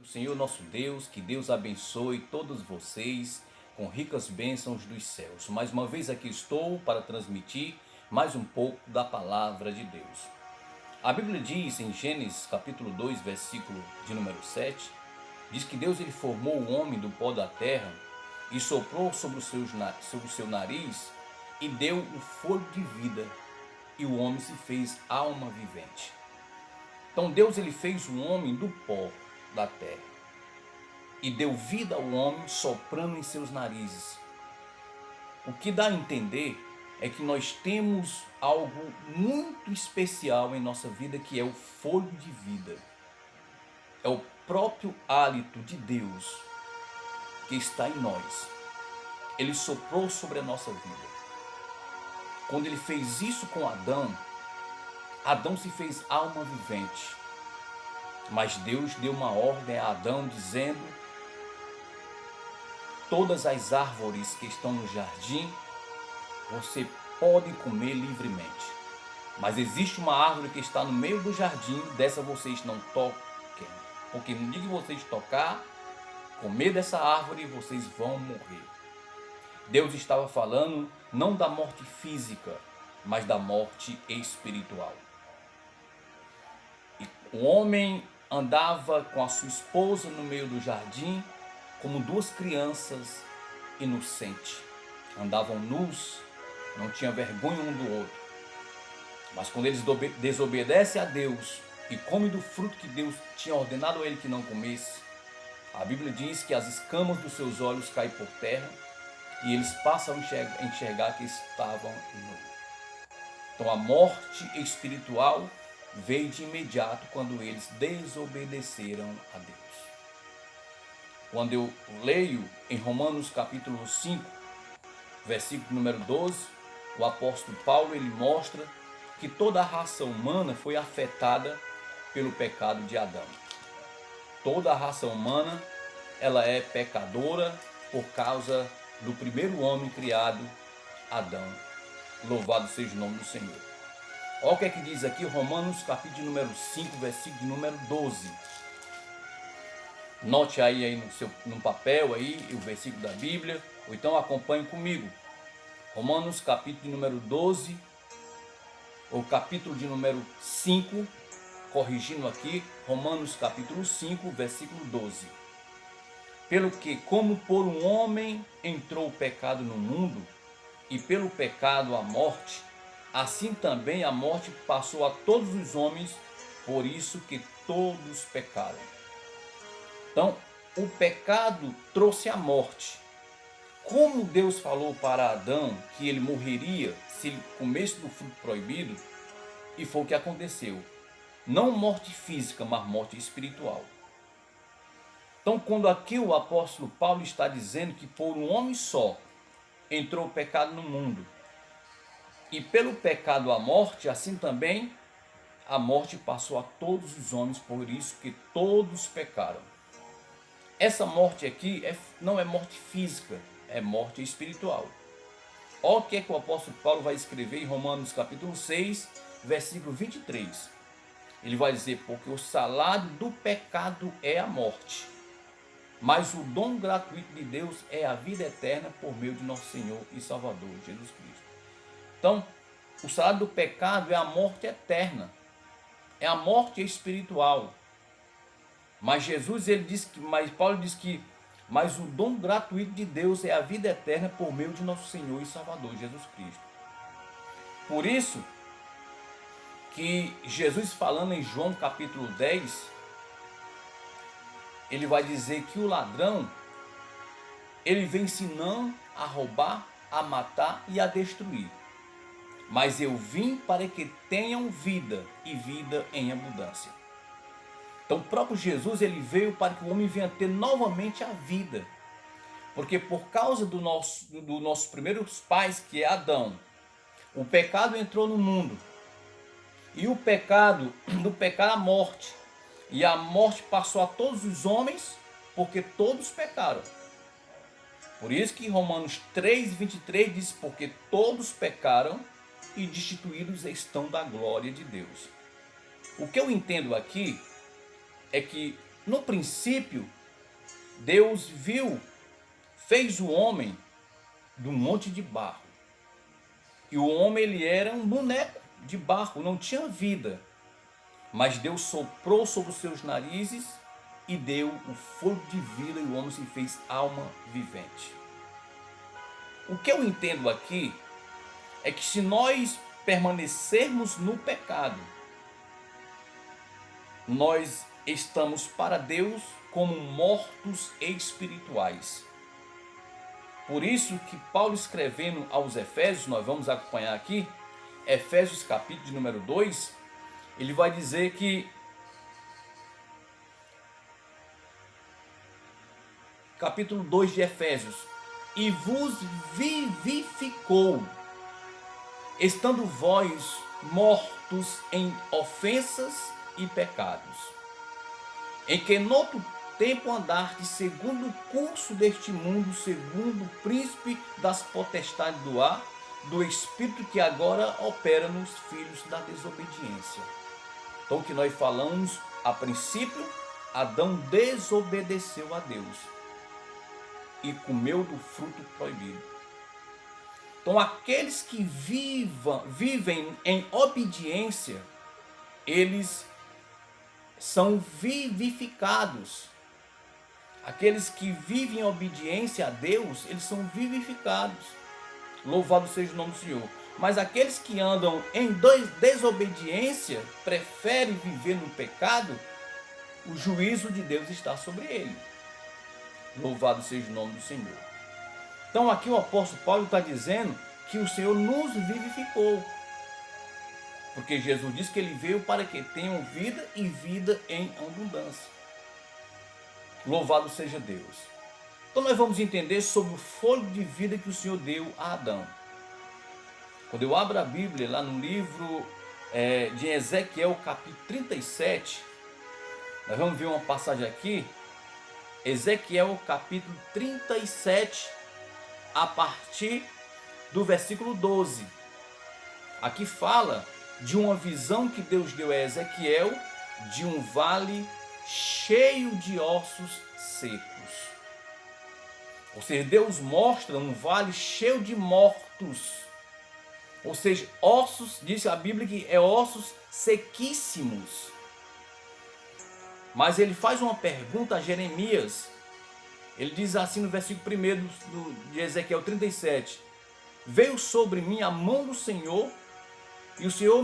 O Senhor nosso Deus, que Deus abençoe todos vocês com ricas bênçãos dos céus. Mais uma vez aqui estou para transmitir mais um pouco da palavra de Deus. A Bíblia diz em Gênesis capítulo 2, versículo de número 7, diz que Deus ele formou o homem do pó da terra e soprou sobre o seu nariz e deu o fôlego de vida, e o homem se fez alma vivente. Então Deus ele fez o homem do pó da terra e deu vida ao homem soprando em seus narizes. O que dá a entender é que nós temos algo muito especial em nossa vida, que é o fôlego de vida. É o próprio hálito de Deus que está em nós. Ele soprou sobre a nossa vida. Quando ele fez isso com Adão, Adão se fez alma vivente. Mas Deus deu uma ordem a Adão dizendo: todas as árvores que estão no jardim, você pode comer livremente. Mas existe uma árvore que está no meio do jardim, dessa vocês não toquem. Porque no dia que vocês tocar, comer dessa árvore, vocês vão morrer. Deus estava falando não da morte física, mas da morte espiritual. E o homem andava com a sua esposa no meio do jardim, como duas crianças inocentes. Andavam nus, não tinham vergonha um do outro. Mas quando eles desobedecem a Deus e comem do fruto que Deus tinha ordenado a ele que não comesse, a Bíblia diz que as escamas dos seus olhos caem por terra e eles passam a enxergar que estavam nus. Então a morte espiritual veio de imediato quando eles desobedeceram a Deus. Quando eu leio em Romanos capítulo 5, versículo número 12, o apóstolo Paulo ele mostra que toda a raça humana foi afetada pelo pecado de Adão. Toda a raça humana ela é pecadora por causa do primeiro homem criado, Adão. Louvado seja o nome do Senhor. Olha o que é que diz aqui Romanos capítulo número 5, versículo número 12. Note aí no papel aí o versículo da Bíblia, ou então acompanhe comigo. Romanos capítulo número 12, ou capítulo de número 5, corrigindo aqui, Romanos capítulo 5, versículo 12. Pelo que, como por um homem entrou o pecado no mundo, e pelo pecado a morte, assim também a morte passou a todos os homens, por isso que todos pecaram. Então, o pecado trouxe a morte. Como Deus falou para Adão que ele morreria se ele comesse do fruto proibido, e foi o que aconteceu. Não morte física, mas morte espiritual. Então, quando aqui o apóstolo Paulo está dizendo que por um homem só entrou o pecado no mundo, e pelo pecado a morte, assim também a morte passou a todos os homens, por isso que todos pecaram. Essa morte aqui não é morte física, é morte espiritual. Olha o que é que o apóstolo Paulo vai escrever em Romanos capítulo 6, versículo 23. Ele vai dizer: porque o salário do pecado é a morte, mas o dom gratuito de Deus é a vida eterna por meio de nosso Senhor e Salvador, Jesus Cristo. Então, o salário do pecado é a morte eterna, é a morte espiritual. Mas Paulo diz que, mas o dom gratuito de Deus é a vida eterna por meio de nosso Senhor e Salvador, Jesus Cristo. Por isso que Jesus, falando em João capítulo 10, ele vai dizer que o ladrão, ele vem senão a roubar, a matar e a destruir. Mas eu vim para que tenham vida, e vida em abundância. Então o próprio Jesus ele veio para que o homem venha ter novamente a vida. Porque por causa dos nossos primeiros pais, que é Adão, o pecado entrou no mundo. E o pecado, do pecado a morte. E a morte passou a todos os homens, porque todos pecaram. Por isso que Romanos 3, 23 diz: porque todos pecaram e destituídos estão da glória de Deus. O que eu entendo aqui é que No princípio, Deus fez o homem de um monte de barro. E o homem, ele era um boneco de barro, não tinha vida. Mas Deus soprou sobre os seus narizes e deu o fogo de vida, e o homem se fez alma vivente. O que eu entendo aqui é que se nós permanecermos no pecado, nós estamos para Deus como mortos espirituais. Por isso que Paulo, escrevendo aos Efésios, nós vamos acompanhar aqui, Efésios capítulo de número 2, ele vai dizer que, capítulo 2 de Efésios, e vos vivificou, estando vós mortos em ofensas e pecados, em que noutro tempo andastes segundo o curso deste mundo, segundo o príncipe das potestades do ar, do espírito que agora opera nos filhos da desobediência. Então, o que nós falamos a princípio, Adão desobedeceu a Deus e comeu do fruto proibido. Então, aqueles que vivem em obediência, eles são vivificados. Aqueles que vivem em obediência a Deus, eles são vivificados. Louvado seja o nome do Senhor. Mas aqueles que andam em desobediência, preferem viver no pecado, o juízo de Deus está sobre ele. Louvado seja o nome do Senhor. Então aqui o apóstolo Paulo está dizendo que o Senhor nos vivificou. Porque Jesus disse que ele veio para que tenham vida e vida em abundância. Louvado seja Deus. Então nós vamos entender sobre o fôlego de vida que o Senhor deu a Adão. Quando eu abro a Bíblia, lá no livro de Ezequiel, capítulo 37, nós vamos ver uma passagem aqui. Ezequiel, capítulo 37, a partir do versículo 12. Aqui fala de uma visão que Deus deu a Ezequiel de um vale cheio de ossos secos. Ou seja, Deus mostra um vale cheio de mortos. Ou seja, ossos, diz a Bíblia que é ossos sequíssimos. Mas ele faz uma pergunta a Jeremias. Ele diz assim no versículo 1 de Ezequiel 37. Veio sobre mim a mão do Senhor, e o Senhor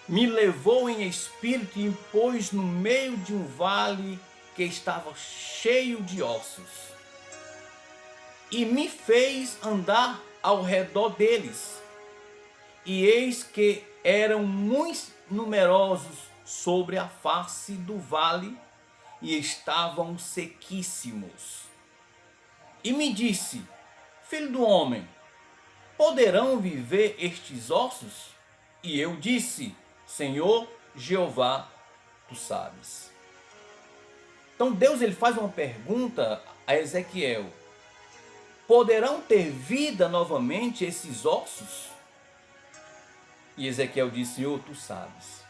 me levou em espírito e me pôs no meio de um vale que estava cheio de ossos. E me fez andar ao redor deles. E eis que eram muito numerosos sobre a face do vale e estavam sequíssimos. E me disse: Filho do homem, poderão viver estes ossos? E eu disse: Senhor Jeová, tu sabes. Então Deus, ele faz uma pergunta a Ezequiel: poderão ter vida novamente esses ossos? E Ezequiel disse: Senhor, tu sabes.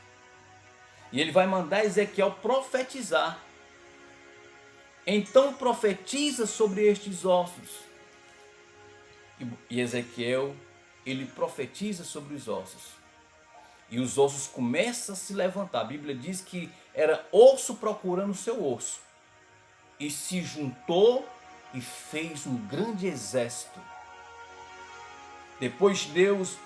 E ele vai mandar Ezequiel profetizar. Então profetiza sobre estes ossos. E Ezequiel, ele profetiza sobre os ossos. E os ossos começam a se levantar. A Bíblia diz que era osso procurando seu osso. E se juntou e fez um grande exército. Depois Deus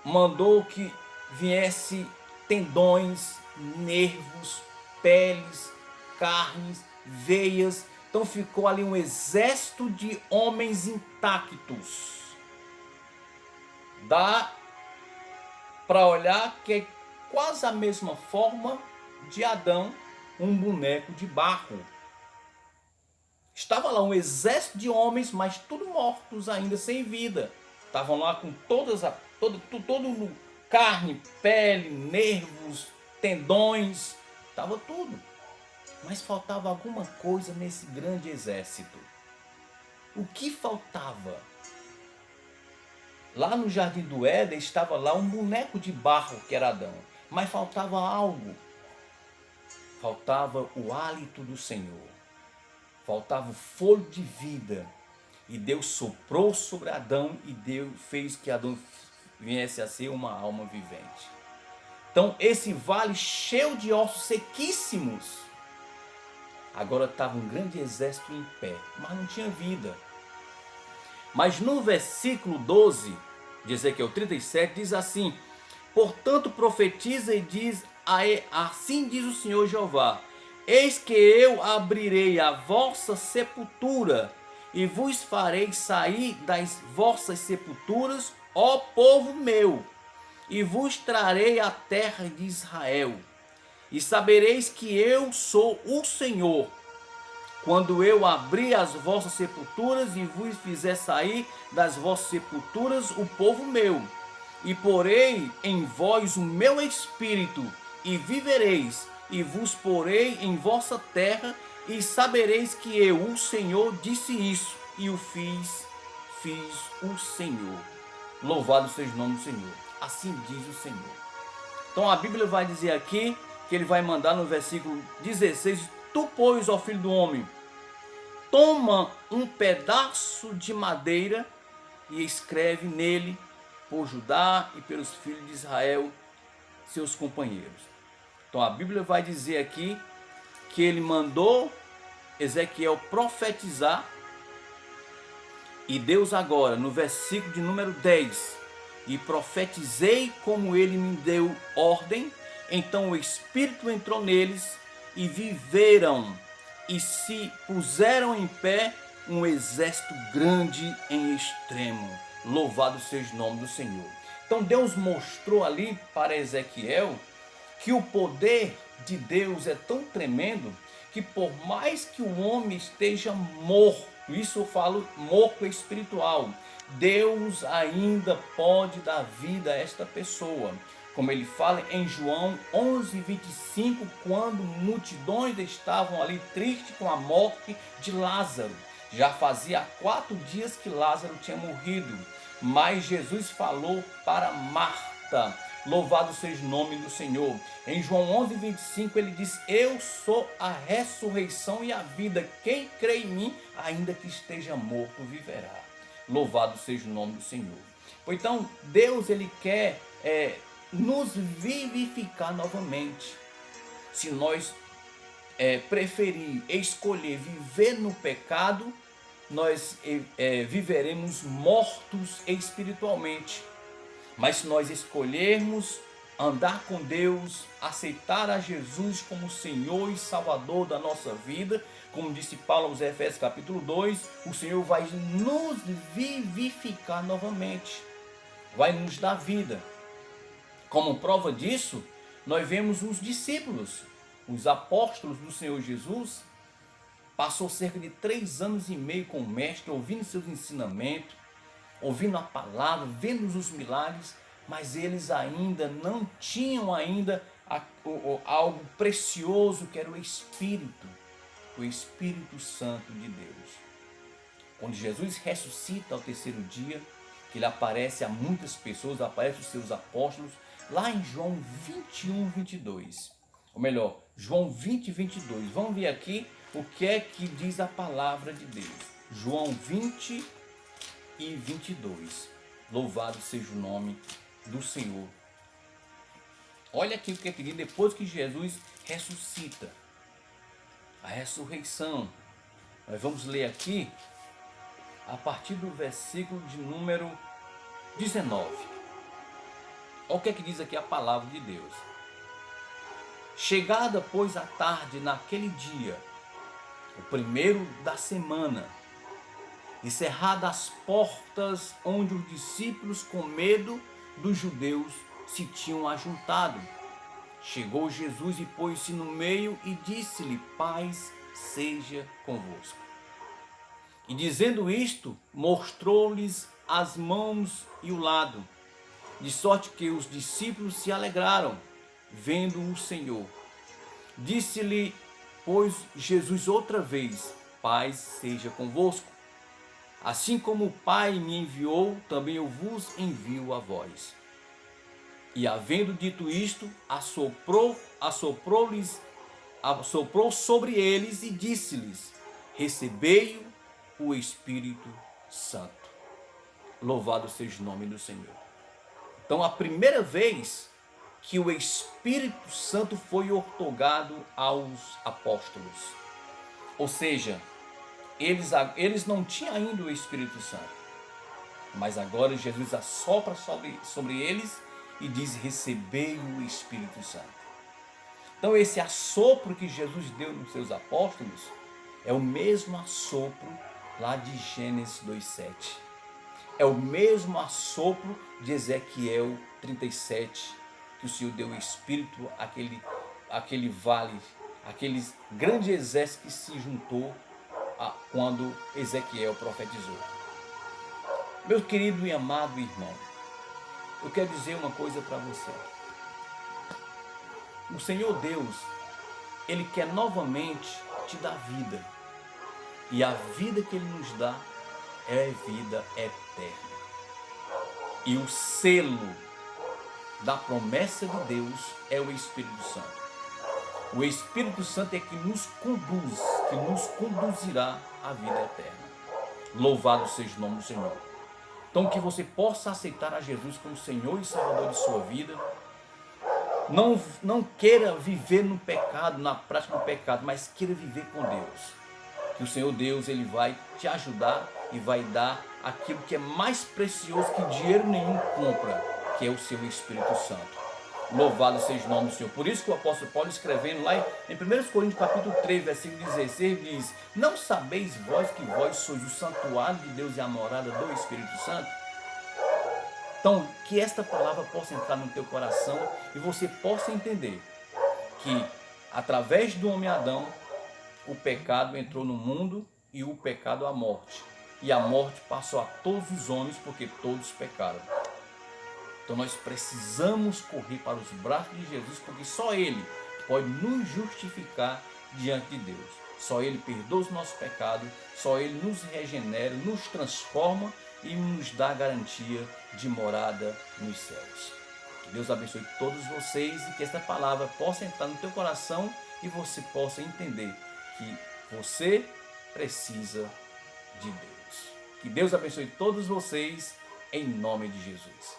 mandou que viesse tendões, nervos, peles, carnes, veias. Então ficou ali um exército de homens intactos. Dá para olhar que é quase a mesma forma de Adão, um boneco de barro. Estava lá um exército de homens, mas tudo mortos ainda, sem vida. Estavam lá com todo carne, pele, nervos, tendões, estava tudo. Mas faltava alguma coisa nesse grande exército. O que faltava? Lá no jardim do Éden estava lá um boneco de barro que era Adão, mas faltava algo. Faltava o hálito do Senhor, faltava o fôlego de vida. E Deus soprou sobre Adão e Deus fez que Adão viesse a ser uma alma vivente. Então esse vale cheio de ossos sequíssimos, agora estava um grande exército em pé, mas não tinha vida. Mas no versículo 12 de Ezequiel 37 diz assim: portanto profetiza e diz, assim diz o Senhor Jeová, eis que eu abrirei a vossa sepultura e vos farei sair das vossas sepulturas, ó povo meu, e vos trarei a terra de Israel. E sabereis que eu sou o Senhor, quando eu abrir as vossas sepulturas e vos fizer sair das vossas sepulturas o povo meu, e porei em vós o meu espírito, e vivereis, e vos porei em vossa terra, e sabereis que eu, o Senhor, disse isso, e o fiz o Senhor. Louvado seja o nome do Senhor. Assim diz o Senhor. Então a Bíblia vai dizer aqui, que ele vai mandar no versículo 16, tu, pois, ó filho do homem, toma um pedaço de madeira e escreve nele por Judá e pelos filhos de Israel, seus companheiros. Então a Bíblia vai dizer aqui que ele mandou Ezequiel profetizar, e Deus agora no versículo de número 10, e profetizei como ele me deu ordem, então o Espírito entrou neles e viveram e se puseram em pé um exército grande em extremo. Louvado seja o nome do Senhor. Então Deus mostrou ali para Ezequiel que o poder de Deus é tão tremendo que por mais que o homem esteja morto, isso eu falo morto espiritual, Deus ainda pode dar vida a esta pessoa. Como ele fala em João 11:25, quando multidões estavam ali tristes com a morte de Lázaro. Já fazia 4 dias que Lázaro tinha morrido, mas Jesus falou para Marta, louvado seja o nome do Senhor. Em João 11:25 ele diz, eu sou a ressurreição e a vida, quem crê em mim, ainda que esteja morto, viverá. Louvado seja o nome do Senhor. Então Deus ele quer nos vivificar novamente. Se nós preferir escolher viver no pecado, nós viveremos mortos espiritualmente. Mas se nós escolhermos andar com Deus, aceitar a Jesus como Senhor e Salvador da nossa vida, como disse Paulo aos Efésios capítulo 2, o Senhor vai nos vivificar novamente, vai nos dar vida. Como prova disso, nós vemos os discípulos, os apóstolos do Senhor Jesus, passou cerca de 3 anos e meio com o mestre, ouvindo seus ensinamentos, ouvindo a palavra, vendo os milagres, mas eles ainda não tinham algo precioso que era o Espírito Santo de Deus. Quando Jesus ressuscita ao 3º dia, que ele aparece a muitas pessoas, aparece aos seus apóstolos, lá em João 21:22, ou melhor, João 20:22, vamos ver aqui o que é que diz a palavra de Deus. João 20:22, louvado seja o nome do Senhor. Olha aqui o que é que diz depois que Jesus ressuscita, a ressurreição. Nós vamos ler aqui a partir do versículo de número 19. Olha o que é que diz aqui a palavra de Deus. Chegada, pois, a tarde naquele dia, o primeiro da semana, e cerradas as portas onde os discípulos, com medo dos judeus, se tinham ajuntado, chegou Jesus e pôs-se no meio e disse-lhe, paz seja convosco. E dizendo isto, mostrou-lhes as mãos e o lado, de sorte que os discípulos se alegraram, vendo o Senhor. Disse-lhe, pois, Jesus outra vez, paz seja convosco. Assim como o Pai me enviou, também eu vos envio a vós. E havendo dito isto, assoprou sobre eles e disse-lhes: recebei o Espírito Santo. Louvado seja o nome do Senhor. Então, a primeira vez que o Espírito Santo foi outorgado aos apóstolos, ou seja, eles não tinham ainda o Espírito Santo, mas agora Jesus assopra sobre eles e diz: recebei o Espírito Santo. Então, esse assopro que Jesus deu nos seus apóstolos é o mesmo assopro lá de Gênesis 2:7. É o mesmo assopro de Ezequiel 37, que o Senhor deu o Espírito àquele vale, aqueles grande exército que se juntou quando Ezequiel profetizou. Meu querido e amado irmão, eu quero dizer uma coisa para você. O Senhor Deus, Ele quer novamente te dar vida. E a vida que Ele nos dá é vida eterna. E o selo da promessa de Deus é o Espírito Santo. O Espírito Santo é que nos conduz, que nos conduzirá à vida eterna. Louvado seja o nome do Senhor. Então, que você possa aceitar a Jesus como Senhor e Salvador de sua vida. Não queira viver no pecado, na prática do pecado, mas queira viver com Deus. Que o Senhor Deus, Ele vai te ajudar e vai dar aquilo que é mais precioso que dinheiro nenhum compra, que é o seu Espírito Santo. Louvado seja o nome do Senhor. Por isso que o apóstolo Paulo, escrevendo lá em 1 Coríntios capítulo 3, versículo 16, diz: não sabeis vós que vós sois o santuário de Deus e a morada do Espírito Santo? Então, que esta palavra possa entrar no teu coração e você possa entender que através do homem Adão, o pecado entrou no mundo e o pecado a morte. E a morte passou a todos os homens porque todos pecaram. Então nós precisamos correr para os braços de Jesus, porque só Ele pode nos justificar diante de Deus. Só Ele perdoa os nossos pecados, só Ele nos regenera, nos transforma e nos dá a garantia de morada nos céus. Que Deus abençoe todos vocês e que esta palavra possa entrar no teu coração e você possa entender que você precisa de Deus. Que Deus abençoe todos vocês em nome de Jesus.